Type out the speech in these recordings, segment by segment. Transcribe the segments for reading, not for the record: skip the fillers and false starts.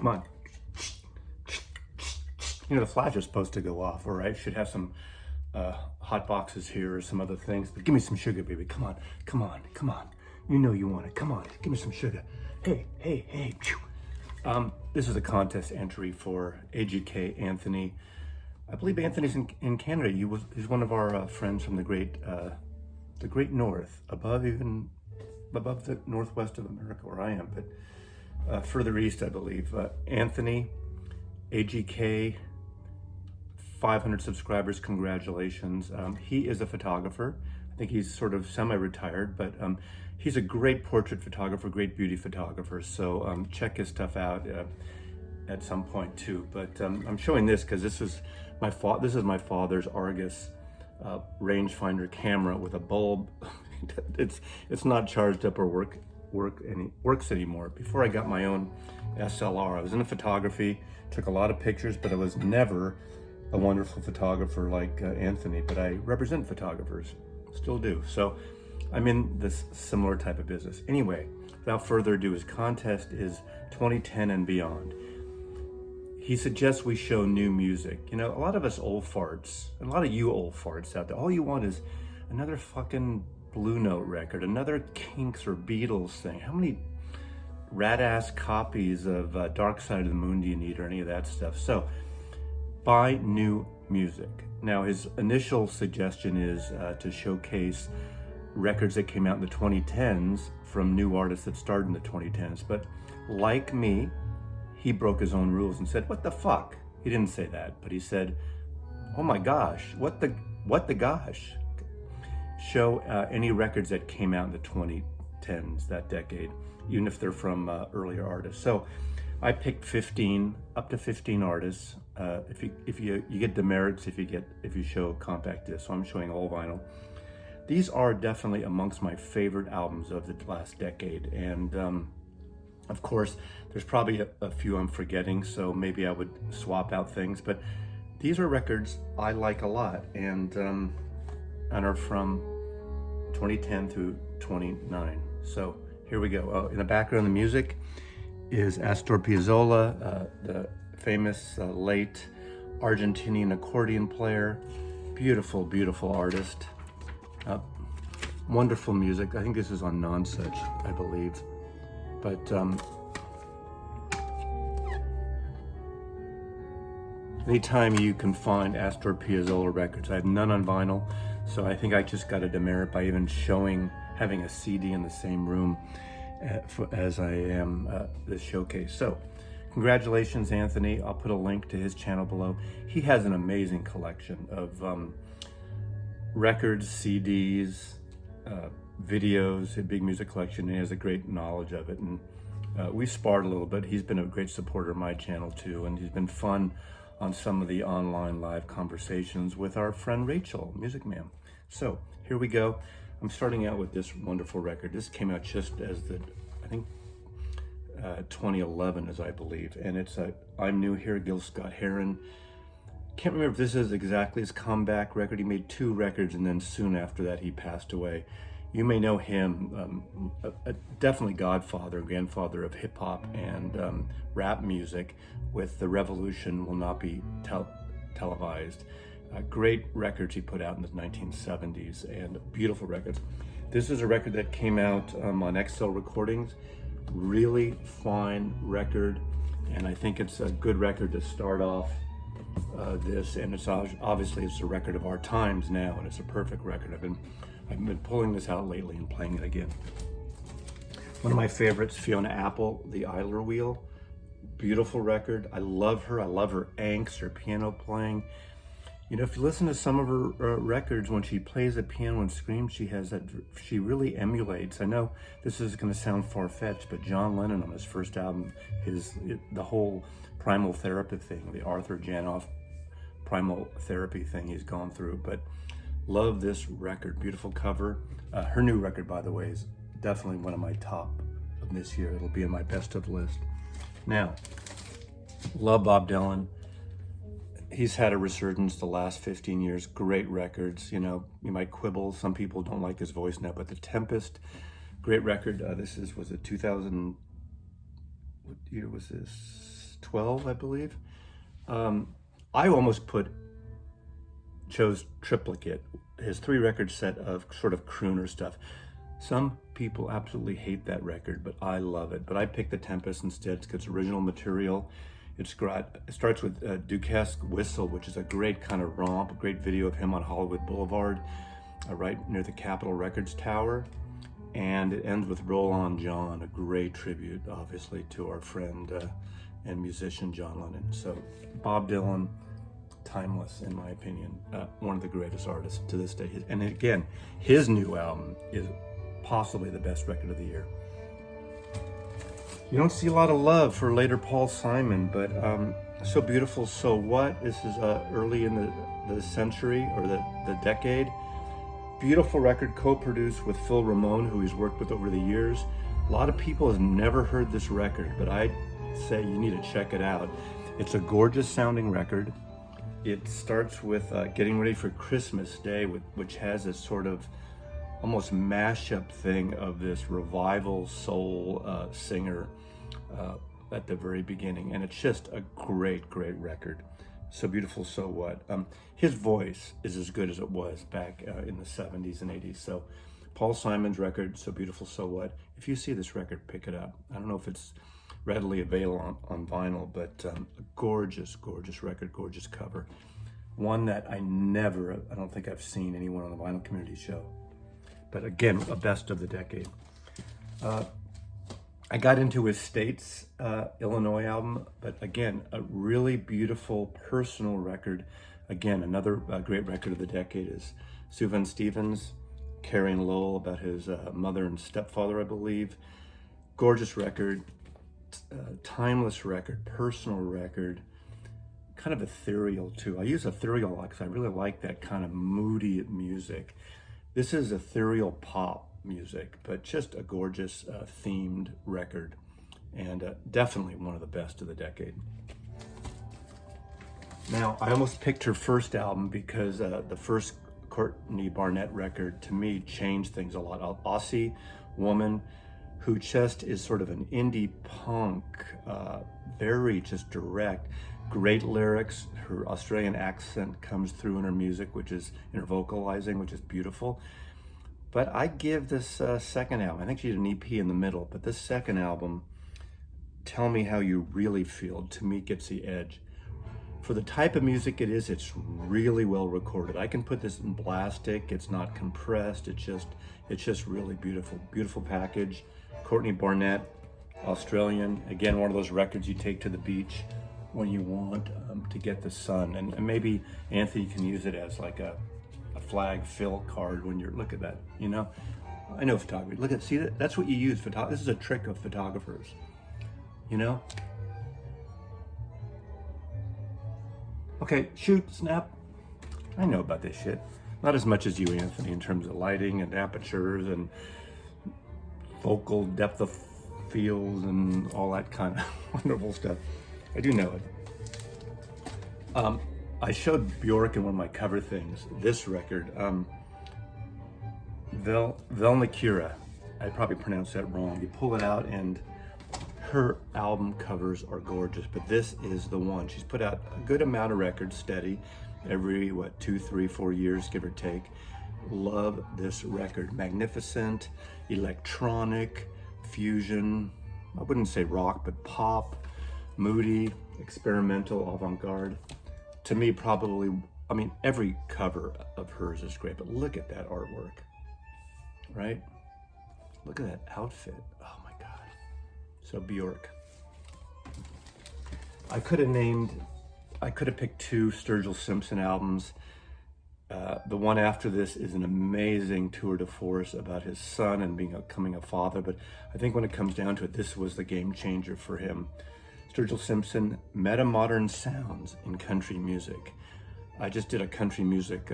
Come on. You know, the flash is supposed to go off, or I should have some hot boxes here or some other things. But give me some sugar, baby. Come on, come on, come on. You know you want it. Come on, give me some sugar. Hey, hey, hey. This is a contest entry for AGK Anthony. I believe Anthony's in Canada. He's one of our friends from the great north, above the northwest of America where I am, but further east, I believe. Anthony, AGK, 500 subscribers, congratulations. He is a photographer. I think he's sort of semi-retired, but he's a great portrait photographer, great beauty photographer. So check his stuff out at some point too. But I'm showing this because this is my father's Argus rangefinder camera with a bulb. it's not charged up or works anymore. Before I got my own SLR, I was into photography, took a lot of pictures, but I was never a wonderful photographer like Anthony. But I represent photographers, still do. So I'm in this similar type of business. Anyway, without further ado, his contest is 2010 and beyond. He suggests we show new music. You know, a lot of us old farts, and a lot of you old farts out there, all you want is another fucking Blue Note record, another Kinks or Beatles thing. How many rat-ass copies of Dark Side of the Moon do you need, or any of that stuff? So, buy new music. Now, his initial suggestion is to showcase records that came out in the 2010s from new artists that started in the 2010s. But like me, he broke his own rules and said, what the fuck? He didn't say that, but he said, oh my gosh, what the gosh? Show any records that came out in the 2010s, that decade, even if they're from earlier artists. So I picked up to 15 artists. If you get demerits if you show compact disc. So I'm showing all vinyl. These are definitely amongst my favorite albums of the last decade, and of course, there's probably a few I'm forgetting, so maybe I would swap out things, but these are records I like a lot, and are from 2010 through 29. So here we go. In the background, the music is Astor Piazzolla, the famous late Argentinian accordion player. Beautiful, beautiful artist. Wonderful music. I think this is on Nonsuch, I believe. But anytime you can find Astor Piazzolla records, I have none on vinyl, so I think I just got a demerit by even having a CD in the same room as I am this showcase. So congratulations, Anthony. I'll put a link to his channel below. He has an amazing collection of records, CDs, videos, a big music collection, and he has a great knowledge of it. And we sparred a little bit. He's been a great supporter of my channel too, and he's been fun on some of the online live conversations with our friend Rachel, Music Ma'am. So here we go. I'm starting out with this wonderful record. This came out just as I think 2011, as I believe, and it's I'm New Here, Gil Scott-Heron. Can't remember if this is exactly his comeback record. He made 2 records, and then soon after that he passed away. You may know him, definitely godfather, grandfather of hip hop and rap music with The Revolution Will Not Be Televised. Great records he put out in the 1970s, and beautiful records. This is a record that came out on XL Recordings. Really fine record, and I think it's a good record to start off this, and it's obviously it's a record of our times now, and it's a perfect record. I've been pulling this out lately and playing it again. One of my favorites, Fiona Apple, The Idler Wheel. Beautiful record. I love her. I love her angst, her piano playing. You know, if you listen to some of her records, when she plays the piano and screams, she really emulates. I know this is going to sound far-fetched, but John Lennon on his first album, the whole primal therapy thing, the Arthur Janoff primal therapy thing he's gone through. But love this record. Beautiful cover. Her new record, by the way, is definitely one of my top of this year. It'll be in my best of list. Now, love Bob Dylan. He's had a resurgence the last 15 years. Great records. You know, you might quibble. Some people don't like his voice now, but The Tempest, great record. Was it 2000? What year was this? 12, I believe. I almost chose Triplicate, his 3-record set of sort of crooner stuff. Some people absolutely hate that record, but I love it. But I picked The Tempest instead because it's original material. It starts with Duquesne Whistle, which is a great kind of romp, a great video of him on Hollywood Boulevard, right near the Capitol Records Tower. And it ends with Roll On John, a great tribute, obviously, to our friend and musician John Lennon. So Bob Dylan, timeless in my opinion, one of the greatest artists to this day. And again, his new album is possibly the best record of the year. You don't see a lot of love for later Paul Simon, but So Beautiful, So What? This is early in the century or the decade. Beautiful record, co-produced with Phil Ramone, who he's worked with over the years. A lot of people have never heard this record, but I say you need to check it out. It's a gorgeous sounding record. It starts with Getting Ready for Christmas Day, which has this sort of almost mashup thing of this revival soul singer at the very beginning. And it's just a great, great record. So Beautiful, So What? His voice is as good as it was back in the 70s and 80s. So Paul Simon's record, So Beautiful, So What? If you see this record, pick it up. I don't know if it's readily available on vinyl, but a gorgeous, gorgeous record, gorgeous cover. One that I don't think I've seen anyone on the Vinyl Community show. But again, a best of the decade. I got into his States, Illinois album, but again, a really beautiful personal record. Again, another great record of the decade is Sufjan Stevens, Carrie and Lowell, about his mother and stepfather, I believe. Gorgeous record, timeless record, personal record, kind of ethereal too. I use ethereal a lot because I really like that kind of moody music. This is ethereal pop music, but just a gorgeous themed record, and definitely one of the best of the decade. Now, I almost picked her first album because the first Courtney Barnett record to me changed things a lot. Aussie woman who just is sort of an indie punk, very just direct, great lyrics. Her Australian accent comes through in her music, which is in her vocalizing, which is beautiful. But I give this second album, I think she did an EP in the middle, but this second album, Tell Me How You Really Feel, to me gets the edge. For the type of music it is, it's really well recorded. I can put this in Blastic, it's not compressed, it's just really beautiful. Beautiful package. Courtney Barnett, Australian, again, one of those records you take to the beach when you want to get the sun. And maybe Anthony can use it as like a flag fill card when you're, look at that, you know? I know photography, look at, see that? That's what you use, this is a trick of photographers, you know? Okay, shoot, snap. I know about this shit. Not as much as you, Anthony, in terms of lighting and apertures and focal depth of field and all that kind of wonderful stuff. I do know it. I showed Bjork in one of my cover things, this record, Velnicura. I probably pronounced that wrong. You pull it out and her album covers are gorgeous, but this is the one. She's put out a good amount of records, steady, every, 2, 3, 4 years, give or take. Love this record. Magnificent, electronic, fusion, I wouldn't say rock, but pop, moody, experimental, avant-garde. To me, probably, I mean, every cover of hers is great, but look at that artwork, right? Look at that outfit. Oh my God. So Bjork. I could have picked 2 Sturgill Simpson albums. The one after this is an amazing tour de force about his son and becoming a father, but I think when it comes down to it, this was the game changer for him. Sturgill Simpson, Meta-Modern Sounds in Country Music. I just did a country music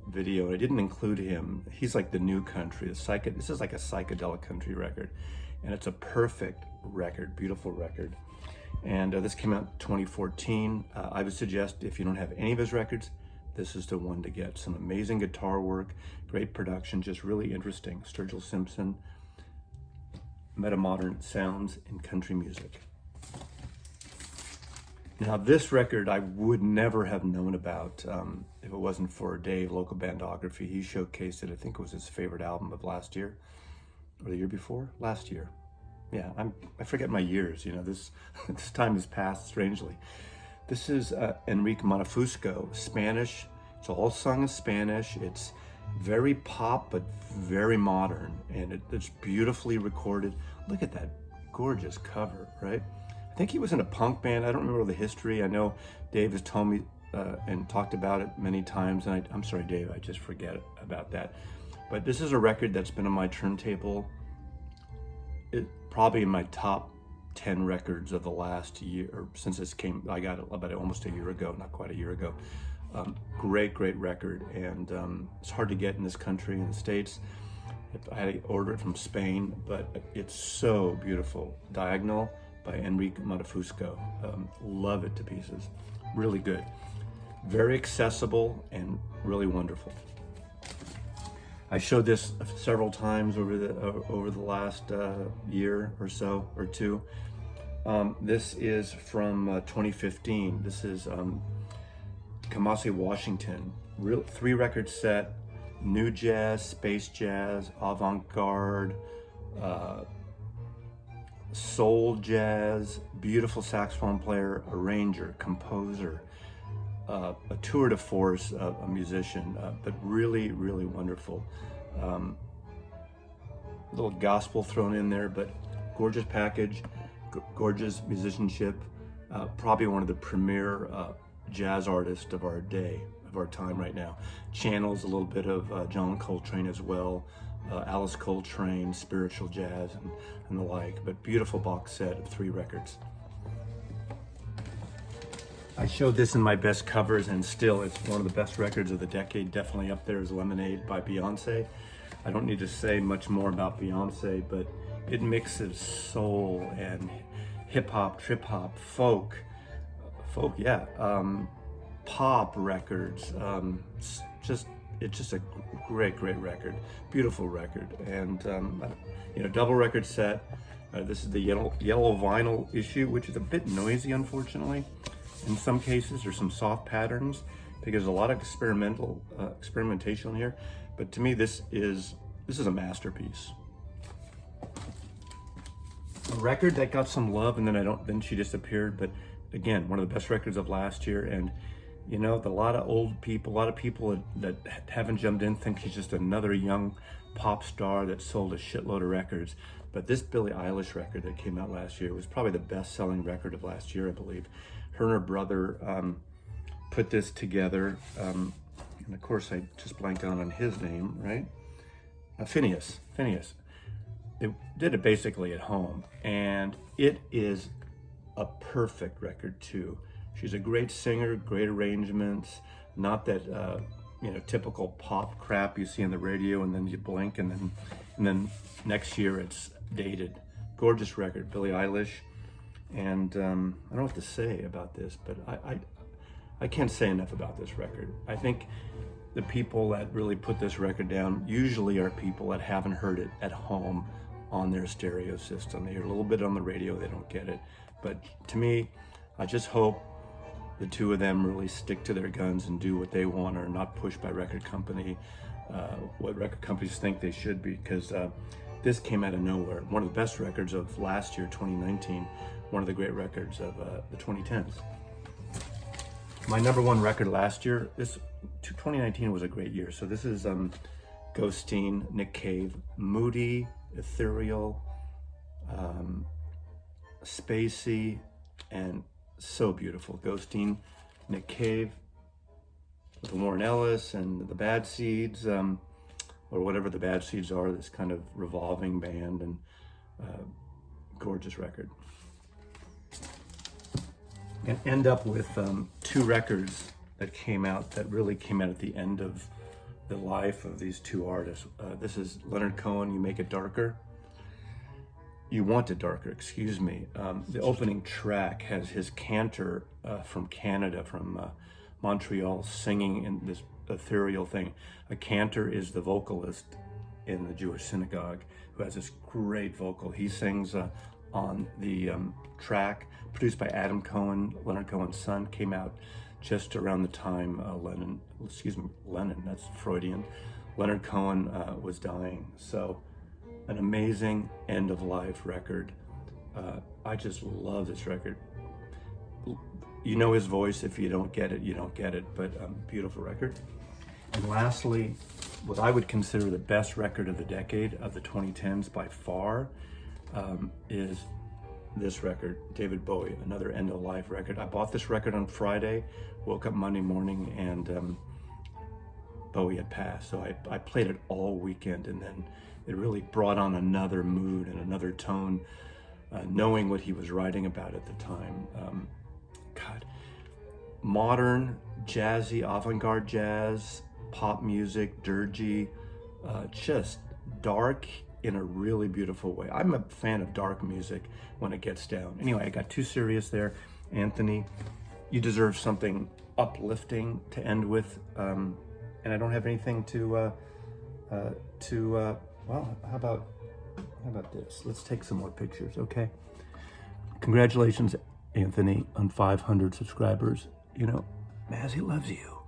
video, and I didn't include him. He's like the new country. This is like a psychedelic country record, and it's a perfect record, beautiful record. And this came out in 2014. I would suggest if you don't have any of his records, this is the one to get. Some amazing guitar work, great production, just really interesting. Sturgill Simpson, Meta-Modern Sounds in Country Music. Now, this record I would never have known about if it wasn't for Dave, Local Bandography. He showcased it. I think it was his favorite album of last year or the year before. Last year. Yeah, I forget my years. You know, this time has passed strangely. This is Enrique Montefusco, Spanish. It's all sung in Spanish. It's very pop, but very modern, and it's beautifully recorded. Look at that gorgeous cover, right? I think he was in a punk band. I don't remember the history. I know Dave has told me and talked about it many times, and I'm sorry, Dave, I just forget about that. But this is a record that's been on my turntable, probably in my top 10 records of the last year, or since this came. I got it about almost a year ago, not quite a year ago. Great record, and it's hard to get in this country, in the States. I had to order it from Spain, but it's so beautiful. Diagonal by Enrique Montefusco. Love it to pieces. Really good. Very accessible and really wonderful. I showed this several times over the last year or so, or two. This is from 2015. This is Kamasi Washington. 3-record set, new jazz, space jazz, avant-garde, soul jazz, beautiful saxophone player, arranger, composer, a tour de force, a musician, but really wonderful. A little gospel thrown in there, but gorgeous package, gorgeous musicianship, probably one of the premier jazz artists of our day, of our time right now. Channels a little bit of John Coltrane as well, Alice Coltrane, spiritual jazz and the like, but beautiful box set of 3 records. I showed this in my best covers, and still it's one of the best records of the decade. Definitely up there is Lemonade by Beyonce. I don't need to say much more about Beyonce, but it mixes soul and hip hop, trip hop, folk, yeah, pop records. It's just a great record, beautiful record, and double record set. This is the yellow vinyl issue, which is a bit noisy, unfortunately. In some cases, there's some soft patterns because there's a lot of experimentation here. But to me, this is a masterpiece. A record that got some love, and then she disappeared. But again, one of the best records of last year. And you know, a lot of people that haven't jumped in think she's just another young pop star that sold a shitload of records. But this Billie Eilish record that came out last year was probably the best-selling record of last year, I believe. Her and her brother put this together, and of course I just blanked out on his name, right? Phineas. They did it basically at home, and it is a perfect record too. She's a great singer, great arrangements, not that typical pop crap you see on the radio and then you blink and then next year it's dated. Gorgeous record, Billie Eilish. And I don't know what to say about this, but I can't say enough about this record. I think the people that really put this record down usually are people that haven't heard it at home on their stereo system. They hear a little bit on the radio, they don't get it. But to me, I just hope the two of them really stick to their guns and do what they want, or not pushed by record company, what record companies think they should be, because this came out of nowhere. One of the best records of last year, 2019, one of the great records of the 2010s. My number one record last year, 2019 was a great year. So this is Ghosteen, Nick Cave, moody, ethereal, spacey, and so beautiful. Ghosteen, Nick Cave, with Warren Ellis and the Bad Seeds, or whatever the Bad Seeds are, this kind of revolving band, and gorgeous record. And end up with 2 records that really came out at the end of the life of these 2 artists. This is Leonard Cohen, You Make It Darker. You Want It Darker, excuse me. The opening track has his cantor from Canada, from Montreal, singing in this ethereal thing. A cantor is the vocalist in the Jewish synagogue who has this great vocal. He sings on the track, produced by Adam Cohen, Leonard Cohen's son, came out just around the time Lennon, that's Freudian, Leonard Cohen was dying. So an amazing end-of-life record. I just love this record. You know his voice. If you don't get it, you don't get it, but beautiful record. And lastly, what I would consider the best record of the decade, of the 2010s by far, is this record, David Bowie, another end-of-life record. I bought this record on Friday, woke up Monday morning, and Bowie had passed. So I played it all weekend, and then it really brought on another mood and another tone, knowing what he was writing about at the time. God, modern, jazzy, avant-garde jazz, pop music, dirgy, just dark in a really beautiful way. I'm a fan of dark music when it gets down. Anyway, I got too serious there. Anthony, you deserve something uplifting to end with, and I don't have anything well, how about this? Let's take some more pictures, okay? Congratulations, Anthony, on 500 subscribers. You know, Mazzy loves you.